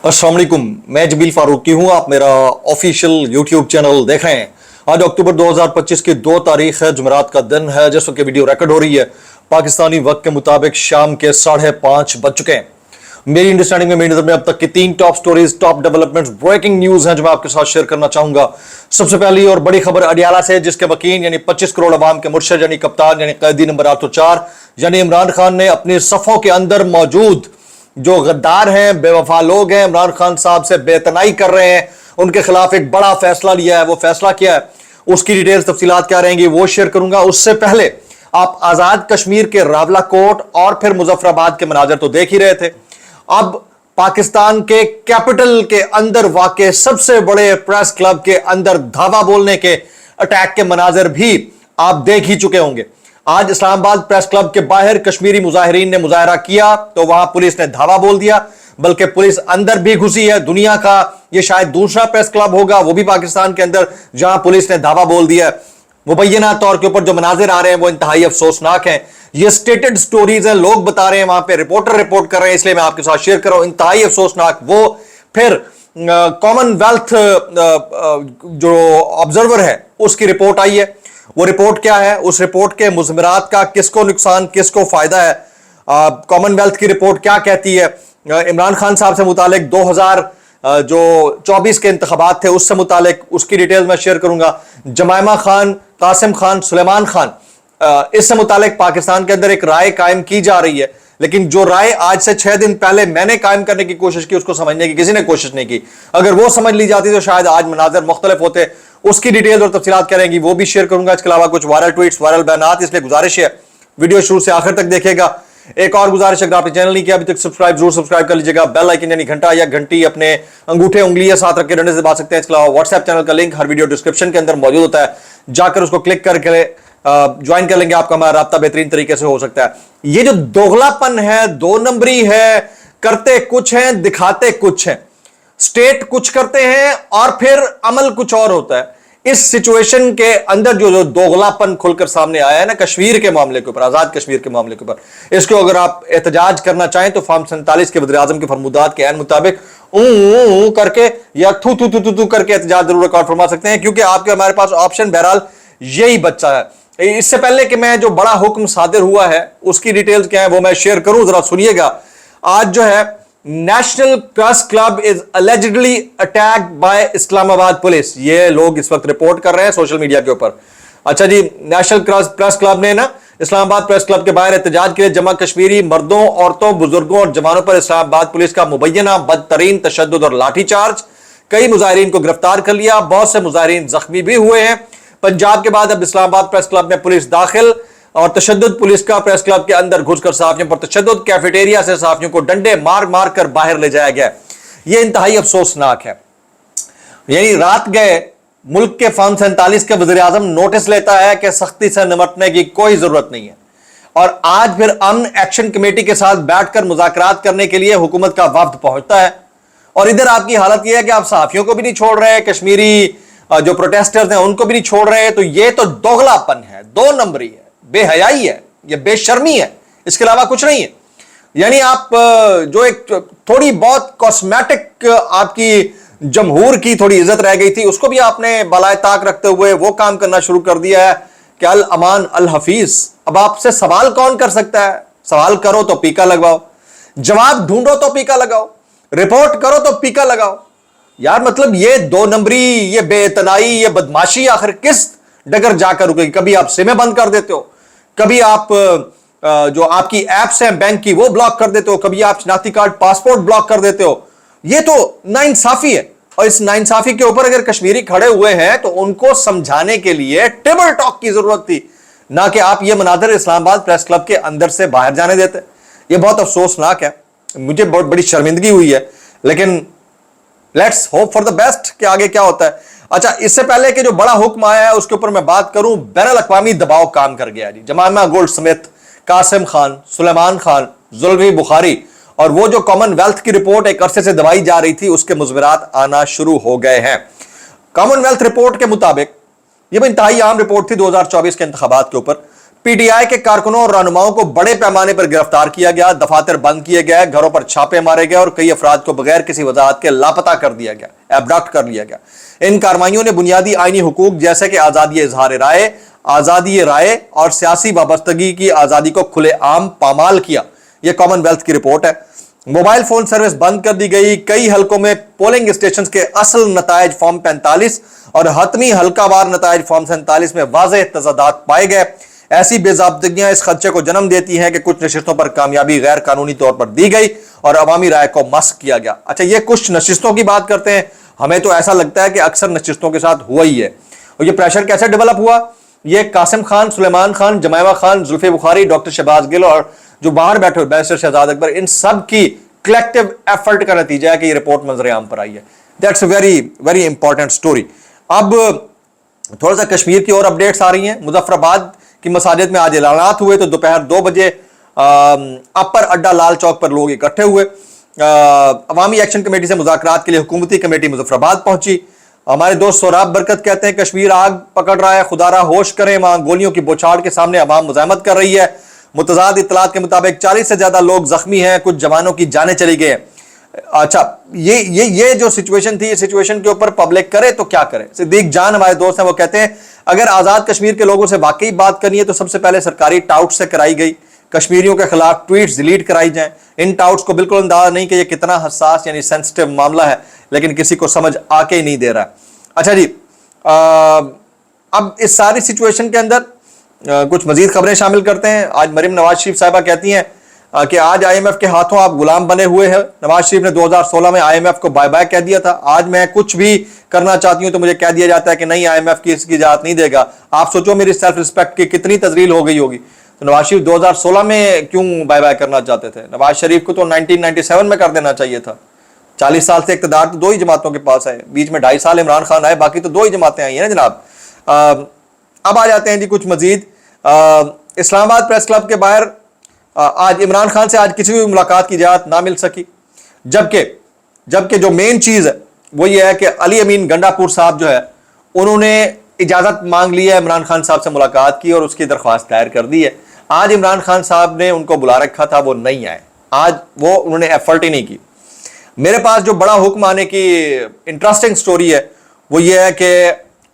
अस्सलाम वालेकुम, मैं जबील फारूकी हूं। आप मेरा ऑफिशियल यूट्यूब चैनल देख रहे हैं। आज अक्टूबर 2025 की 2 तारीख है, जुमेरात का दिन है। जिस वक्त वीडियो रिकॉर्ड हो रही है पाकिस्तानी वक्त के मुताबिक शाम के 5:30 बज चुके हैं। मेरी अंडरस्टैंडिंग में, मेरी नजर में अब तक की 3 top stories, top developments, breaking news हैं जो मैं आपके साथ शेयर करना चाहूंगा। सबसे पहली और बड़ी खबर अडियाला से, जिसके वकील यानी 25 करोड़ अवाम के मुर्शिद यानी कप्तान यानी कैदी नंबर 804 यानी इमरान खान ने अपनी सफों के अंदर मौजूद जो गद्दार हैं, बेवफा लोग हैं, इमरान खान साहब से बेतनाई कर रहे हैं, उनके खिलाफ एक बड़ा फैसला लिया है। वो फैसला क्या है, उसकी डिटेल्स तफसीलात क्या रहेंगी, वो शेयर करूंगा। उससे पहले आप आजाद कश्मीर के रावला कोट और फिर मुजफ्फराबाद के मनाजर तो देख ही रहे थे। अब पाकिस्तान के कैपिटल के अंदर वाक़े सबसे बड़े प्रेस क्लब के अंदर धावा बोलने के अटैक के मनाजर भी आप देख ही चुके होंगे। आज इस्लामाबाद प्रेस क्लब के बाहर कश्मीरी मुजाहिरीन ने मुजाहरा किया तो वहां पुलिस ने धावा बोल दिया, बल्कि पुलिस अंदर भी घुसी है। दुनिया का यह शायद दूसरा प्रेस क्लब होगा, वो भी पाकिस्तान के अंदर, जहां पुलिस ने धावा बोल दिया। मुबैना तौर के ऊपर जो मनाजिर आ रहे हैं वो इंतहाई अफसोसनाक हैं। ये स्टेटेड स्टोरीज हैं, लोग बता रहे हैं, वहां पे रिपोर्टर रिपोर्ट कर रहे हैं, इसलिए मैं आपके साथ शेयर कर रहा हूं। इंतहाई अफसोसनाक। वो फिर कॉमनवेल्थ जो ऑब्जर्वर है उसकी रिपोर्ट आई है। वो रिपोर्ट क्या है, उस रिपोर्ट के मुज़मरात का किसको नुकसान किसको फायदा है, कॉमनवेल्थ की रिपोर्ट क्या कहती है। इमरान खान साहब से मुतालिक 2024 के इंतखाबात थे, उससे मुतालिक उसकी डिटेल मैं शेयर करूंगा। जमायमा खान, कासिम खान, सुलेमान खान, इससे मुतालिक पाकिस्तान के अंदर एक राय कायम की जा रही है, लेकिन जो राय आज से 6 दिन पहले मैंने कायम करने की कोशिश की, उसको समझने की किसी ने कोशिश नहीं की। अगर वो समझ ली जाती तो शायद आज मनाजर मुख्तलिफ होते। उसकी डिटेल और तफसीलात करेंगी, वो भी शेयर करूंगा। इसके अलावा कुछ वायरल ट्वीट्स, वायरल बयानात, इसलिए गुजारिश है वीडियो शुरू से आखिर तक देखिएगा। एक और गुजारिश, अगर आपने चैनल नहीं किया अभी तक सब्सक्राइब जरूर सब्सक्राइब कर लीजिएगा। बेल आइकन यानी घंटा या घंटी अपने अंगूठे उंगलियां साथ रख के डंडे से दबा सकते हैं। इसके अलावा व्हाट्सएप चैनल का लिंक हर वीडियो डिस्क्रिप्शन के अंदर मौजूद होता है, जाकर उसको क्लिक करके ज्वाइन कर लेंगे, आपका हमारा राब्ता बेहतरीन तरीके से हो सकता है। ये जो दोगलापन है, 2 नंबरी है, करते कुछ हैं दिखाते कुछ हैं, स्टेट कुछ करते हैं और फिर अमल कुछ और होता है। इस सिचुएशन के अंदर जो दोगलापन खुलकर सामने आया है ना, कश्मीर के मामले के ऊपर, आजाद कश्मीर के मामले के ऊपर, इसको अगर आप एहतजाज करना चाहें तो फॉर्म 47 के वज़ीर आज़म के फरमुदात के ऐन मुताबिक करके या थू थू थू थू करके एहतजाज जरूर रिकॉर्ड फरमा सकते हैं, क्योंकि आपके हमारे पास ऑप्शन बहरहाल यही बच्चा है। इससे पहले कि मैं जो बड़ा हुक्म सादिर हुआ है उसकी डिटेल्स क्या है वो मैं शेयर करूं, जरा सुनिएगा। आज जो है national press club is allegedly attacked by Islamabad police, ये लोग इस वक्त रिपोर्ट कर रहे हैं सोशल मीडिया के ऊपर। अच्छा जी, नेशनल प्रेस क्लब ने ना इस्लामाबाद प्रेस क्लब के बाहर एहतजाज के लिए जमा कश्मीरी मर्दों, औरतों, बुजुर्गों और जवानों पर इस्लामाबाद पुलिस का मुबैना बदतरीन तशद्दुद और लाठीचार्ज, कई मुजाहिरीन को गिरफ्तार कर लिया, बहुत से मुजाहिरीन जख्मी भी हुए हैं। पंजाब के बाद अब इस्लामाबाद प्रेस क्लब में पुलिस दाखिल और तशद्दुद, पुलिस का प्रेस क्लब के अंदर घुसकर सहाफियों पर तशद्दुद, कैफेटेरिया से सहाफियों को डंडे मार मार कर बाहर ले जाया गया। यह इंतहाई अफसोसनाक है। यानी रात गए मुल्क के फॉर्म 47 के वज़ीर आज़म नोटिस लेता है कि सख्ती से निपटने की कोई जरूरत नहीं है, और आज फिर अमन एक्शन कमेटी के साथ बैठकर मुज़ाकरात करने के लिए हुकूमत का वफ्द पहुंचता है, और इधर आपकी हालत यह है कि आप सहाफियों को भी नहीं छोड़ रहे, कश्मीरी जो प्रोटेस्टर्स हैं उनको भी नहीं छोड़ रहे। तो ये तो दोगलापन है, 2 नंबरी है, बेहयाई है, ये बेशर्मी है, इसके अलावा कुछ नहीं है। यानी आप जो एक थोड़ी बहुत कॉस्मेटिक आपकी जमहूर की थोड़ी इज्जत रह गई थी, उसको भी आपने बलाए ताक रखते हुए वो काम करना शुरू कर दिया है कि अल अमान अल हफीज। अब आपसे सवाल कौन कर सकता है? सवाल करो तो पीका लगवाओ, जवाब ढूंढो तो पीका लगाओ, रिपोर्ट करो तो पीका लगाओ। यार मतलब ये 2 नंबरी, ये बेतनाई, ये बदमाशी आखिर किस डगर जाकर रुकेगी? कभी आप सिमें बंद कर देते हो, कभी आप जो आपकी एप्स हैं बैंक की वो ब्लॉक कर देते हो, कभी आप शनाख्ती कार्ड पासपोर्ट ब्लॉक कर देते हो। ये तो नाइंसाफी है, और इस नाइंसाफी के ऊपर अगर कश्मीरी खड़े हुए हैं तो उनको समझाने के लिए टेबल टॉक की जरूरत थी, ना कि आप ये मनाजर इस्लामाबाद प्रेस क्लब के अंदर से बाहर जाने देते। ये बहुत अफसोसनाक है, मुझे बहुत बड़ी शर्मिंदगी हुई है, लेकिन let's hope for the best कि आगे क्या होता है। अच्छा, इससे पहले कि जो बड़ा हुक्म आया है उसके ऊपर मैं बात करूं, बैनुल अक़वामी दबाव काम कर गया जी। जमायमा गोल्ड समेत कासिम खान, सुलेमान खान, जुल्फी बुखारी और वो जो कॉमनवेल्थ की रिपोर्ट एक अरसे से दबाई जा रही थी उसके मुज़मरात आना शुरू हो गए हैं। कॉमनवेल्थ रिपोर्ट के मुताबिक, ये इंतहाई आम रिपोर्ट थी 2024 के इंतखाबात के ऊपर, पीटीआई के कारकुनों और रहनुमाओं को बड़े पैमाने पर गिरफ्तार किया गया, दफातर बंद किए गए, घरों पर छापे मारे गए और कई अफराद को बगैर किसी वजाहत के लापता कर दिया गया, एब्डक्ट कर लिया गया। इन कार्रवाइयों ने बुनियादी आईनी हुकूक जैसे कि आजादी इजहार राय, आजादी राय और सियासी वाबस्तगी की आजादी को खुलेआम पामाल किया। यह कॉमनवेल्थ की रिपोर्ट है। मोबाइल फोन सर्विस बंद कर दी गई। कई हलकों में पोलिंग स्टेशन के असल नतायज फॉर्म 45 और हतमी हल्कावार नतायज फॉर्म 47 में वाज़ेह तज़ादात पाए गए। ऐसी बेज़ाब्तगियां इस खदशे को जन्म देती हैं कि कुछ नशिस्तों पर कामयाबी गैर कानूनी तौर पर दी गई और अवामी राय को मस्क किया गया। अच्छा, ये कुछ नशिस्तों की बात करते हैं, हमें तो ऐसा लगता है कि अक्सर नशिस्तों के साथ हुआ ही है। और ये प्रेशर कैसे डेवलप हुआ? ये कासिम खान, सुलेमान खान, जमायमा खान, जुल्फे बुखारी, डॉक्टर शहबाज गिल और जो बाहर बैठे हुए बैरिस्टर शहजाद अकबर, इन सब की कलेक्टिव एफर्ट का नतीजा है कि ये रिपोर्ट मंजर आम पर आई है। That's a very very important story. अब थोड़ा सा कश्मीर की और अपडेट्स आ रही हैं। मुजफ्फराबाद की मसाजिद में आज ऐलानात हुए तो दोपहर 2 बजे अपर अड्डा लाल चौक पर लोग इकट्ठे हुए। अवामी एक्शन कमेटी से मुज़ाकरात के लिए हुकूमती कमेटी मुजफ्फराबाद पहुंची। हमारे दोस्त सोराब बरकत कहते हैं कश्मीर आग पकड़ रहा है, खुदारा होश करें, वहां गोलियों की बौछार के सामने अवाम मुजाहमत कर रही है। मुतज़ाद इत्तलात के मुताबिक 40 से ज्यादा लोग जख्मी हैं, कुछ जवानों की जानें चली गई। अच्छा, ये जो सिचुएशन थी, ये सिचुएशन के ऊपर पब्लिक करे तो क्या करे? सिद्दीक जान हमारे दोस्त हैं, वो कहते हैं अगर आजाद कश्मीर के लोगों से वाकई बात करनी है तो सबसे पहले सरकारी टाउट से कराई गई कश्मीरियों के खिलाफ ट्वीट्स डिलीट कराई जाएं। इन टाउट्स को बिल्कुल अंदाजा नहीं कि ये कितना हसास यानी सेंसिटिव मामला है, लेकिन किसी को समझ आके ही नहीं दे रहा। अच्छा जी, अब इस सारी सिचुएशन के अंदर कुछ मजीद खबरें शामिल करते हैं। आज मरीम नवाज शरीफ साहिबा कहती हैं कि आज IMF के हाथों आप गुलाम बने हुए हैं। नवाज शरीफ ने 2016 में IMF को बाय बाय कह दिया था। आज मैं कुछ भी करना चाहती हूं तो मुझे कह दिया जाता है कि नहीं, IMF की इसकी इजाजत नहीं देगा। आप सोचो मेरी सेल्फ रिस्पेक्ट की कितनी तजलील हो गई होगी। तो नवाज शरीफ 2016 में क्यों बाय बाय करना चाहते थे? नवाज शरीफ को तो 1997 में कर देना चाहिए था। 40 साल से इक़्तिदार तो 2 ही जमातों के पास है, बीच में 2.5 साल इमरान खान आए, बाकी तो 2 ही जमातें आई हैं ना जनाब। अब आ जाते हैं जी कुछ मजीद। इस्लामाबाद प्रेस क्लब के बाहर आज इमरान खान से आज किसी भी मुलाकात की इजाजत ना मिल सकी, जबकि जो मेन चीज है वो ये है कि अली अमीन गंडापुर साहब जो है उन्होंने इजाजत मांग ली है इमरान खान साहब से मुलाकात की और उसकी दरख्वास्त दायर कर दी है। आज इमरान खान साहब ने उनको बुला रखा था, वो नहीं आए। आज वो उन्होंने एफर्ट ही नहीं की। मेरे पास जो बड़ा हुक्म आने की इंटरेस्टिंग स्टोरी है वो ये है कि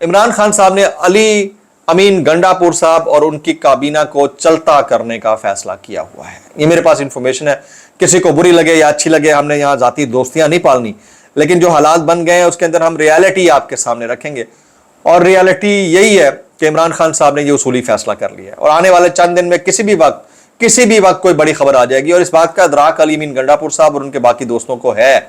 इमरान खान साहब ने अली अमीन गंडापुर साहब और उनकी काबीना को चलता करने का फैसला किया हुआ है। ये मेरे पास इंफॉर्मेशन है, किसी को बुरी लगे या अच्छी लगे, हमने यहाँ जाती दोस्तियां नहीं पालनी, लेकिन जो हालात बन गए हैं उसके अंदर हम रियलिटी आपके सामने रखेंगे। और रियलिटी यही है कि इमरान खान साहब ने ये उसूली फैसला कर लिया है और आने वाले चंद दिन में किसी भी वक्त कोई बड़ी खबर आ जाएगी। और इस बात का इदराक अली अमीन गंडापुर साहब और उनके बाकी दोस्तों को है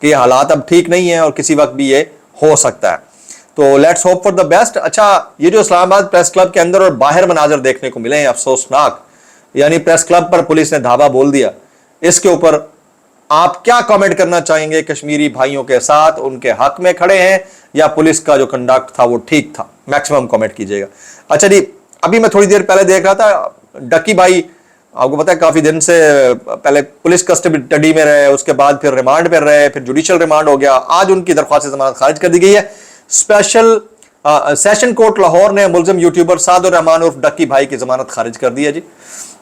कि ये हालात अब ठीक नहीं है और किसी वक्त भी ये हो सकता है। तो let's hope for the best. अच्छा, ये जो इस्लामाबाद प्रेस क्लब के अंदर और बाहर मनाजर देखने को मिले हैं अफसोसनाक, यानी प्रेस क्लब पर पुलिस ने धावा बोल दिया, इसके ऊपर आप क्या कमेंट करना चाहेंगे? कश्मीरी भाइयों के साथ उनके हक में खड़े हैं या पुलिस का जो कंडक्ट था वो ठीक था? मैक्सिमम कमेंट कीजिएगा। अच्छा जी, अभी मैं थोड़ी देर पहले देख रहा था डक्की भाई, आपको पता है काफी दिन से पहले पुलिस कस्टडी में रहे, उसके बाद फिर रिमांड पर रहे, फिर जुडिशियल रिमांड हो गया। आज उनकी दरख्वास्त जमानत खारिज कर दी गई है। स्पेशल सेशन कोर्ट लाहौर ने मुलजिम यूट्यूबर सादुर रहमान उर्फ डक्की भाई की जमानत खारिज कर दी है जी।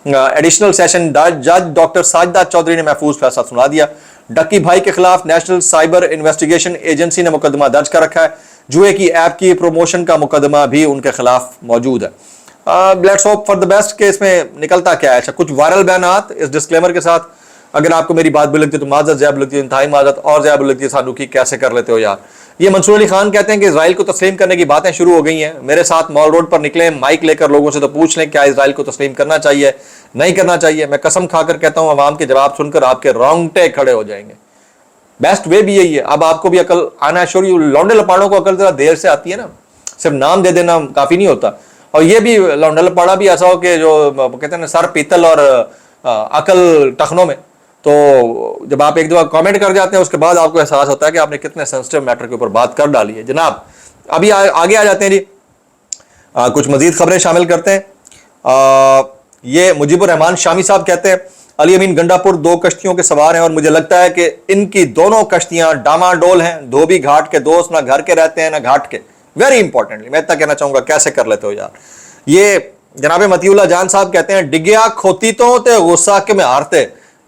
एडिशनल सेशन जज डॉक्टर साजिदा चौधरी ने महफूज फैसला सुना दिया। डक्की भाई के खिलाफ नेशनल साइबर इन्वेस्टिगेशन एजेंसी ने मुकदमा दर्ज कर रखा है। जुए की ऐप की प्रमोशन का मुकदमा भी उनके खिलाफ मौजूद है। Let's hope for the best कि इसमें निकलता क्या है। अच्छा, कुछ वायरल बयानात इस डिस्क्लेमर के साथ, अगर आपको मेरी बात भी लगती है तो माजत ज़ैब लगती है, इंतहाई माजत और ज़ैब लगती है। सानू की कैसे कर लेते हो यार? ये मंसूर अली खान कहते हैं कि इजराइल को तस्लीम करने की बातें शुरू हो गई हैं। मेरे साथ मॉल रोड पर निकले, माइक लेकर लोगों से तो पूछ लें क्या इजराइल को तस्लीम करना चाहिए, नहीं करना चाहिए। मैं कसम खाकर कहता हूं अवाम के जवाब सुनकर आपके रोंगटे खड़े हो जाएंगे। बेस्ट वे भी यही है। अब आपको भी अकल आना शुरू, लौंडे लपाड़ों को अकल जरा देर से आती है ना, सिर्फ नाम दे देना काफी नहीं होता। और ये भी लौंडा लपाड़ा भी ऐसा हो कि जो कहते हैं ना सर पीतल और अकल टखनों में, तो जब आप एक दफा कमेंट कर जाते हैं उसके बाद आपको एहसास होता है कि आपने कितने सेंसिटिव मैटर के ऊपर बात कर डाली है। जनाब अभी आगे आ जाते हैं जी, कुछ मजीद खबरें शामिल करते हैं। ये मुजीबुर रहमान शामी साहब कहते हैं अली अमीन गंडापुर 2 कश्तियों के सवार हैं और मुझे लगता है कि इनकी दोनों कश्तियां डामाडोल हैं। धोबी घाट के दोस्त ना घर के रहते हैं ना घाट के। वेरी इंपॉर्टेंटली मैं इतना कहना चाहूंगा, कैसे कर लेते हो यार? ये जनाब मती उल्लाह जान साहब कहते हैं डिग्या खोती तो ते गुस्सा के में हारते,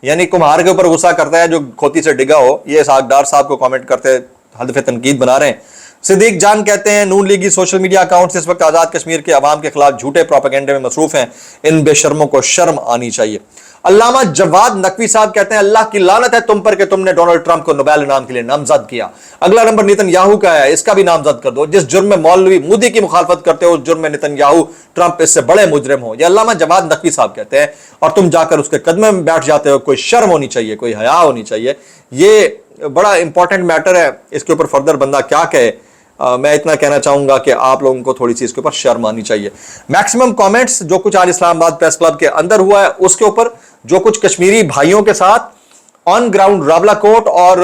यानी कुम्हार के ऊपर गुस्सा करता है जो खोती से डिगा हो। ये इसहाक डार साहब को कमेंट करते हदफ तनकीद बना रहे हैं। सिद्दीक जान कहते हैं नून लीगी सोशल मीडिया अकाउंट्स इस वक्त आज़ाद कश्मीर के अवाम के खिलाफ झूठे प्रोपेगेंडे में मसरूफ हैं, इन बेशर्मों को शर्म आनी चाहिए। अल्लामा जवाद नकवी साहब कहते हैं अल्लाह की लानत है तुम पर कि तुमने डोनाल्ड ट्रंप को नोबेल इनाम के लिए नामजद किया। अगला नंबर नेतन्याहू का है, इसका भी नामजद कर दो। जिस जुर्म में मौलवी मोदी की मुखालफत करते हो उस जुर्म में नेतन्याहू ट्रंप इससे बड़े मुजरिम हो। ये अल्लामा जवाद नकवी साहब कहते हैं और तुम जाकर उसके कदम में बैठ जाते हो। कोई शर्म होनी चाहिए, कोई हया होनी चाहिए। ये बड़ा इंपॉर्टेंट मैटर है, इसके ऊपर फर्दर बंदा क्या कहे। मैं इतना कहना चाहूंगा कि आप लोगों को थोड़ी सी इसके ऊपर शर्म आनी चाहिए। मैक्सिमम कमेंट्स जो कुछ आज इस्लामाबाद प्रेस क्लब के अंदर हुआ है उसके ऊपर, जो कुछ कश्मीरी भाइयों के साथ ऑन ग्राउंड रावलाकोट और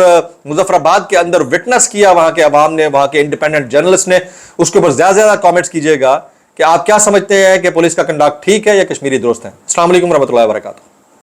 मुजफ्फराबाद के अंदर विटनेस किया वहां के अवाम ने, वहां के इंडिपेंडेंट जर्नलिस्ट ने, उसके ऊपर ज्यादा ज्यादा कमेंट्स कीजिएगा कि आप क्या समझते हैं कि पुलिस का कंडक्ट ठीक है या कश्मीरी दुरुस्त है। अस्सलाम वालेकुम रहमतुल्लाहि व बरकातहू।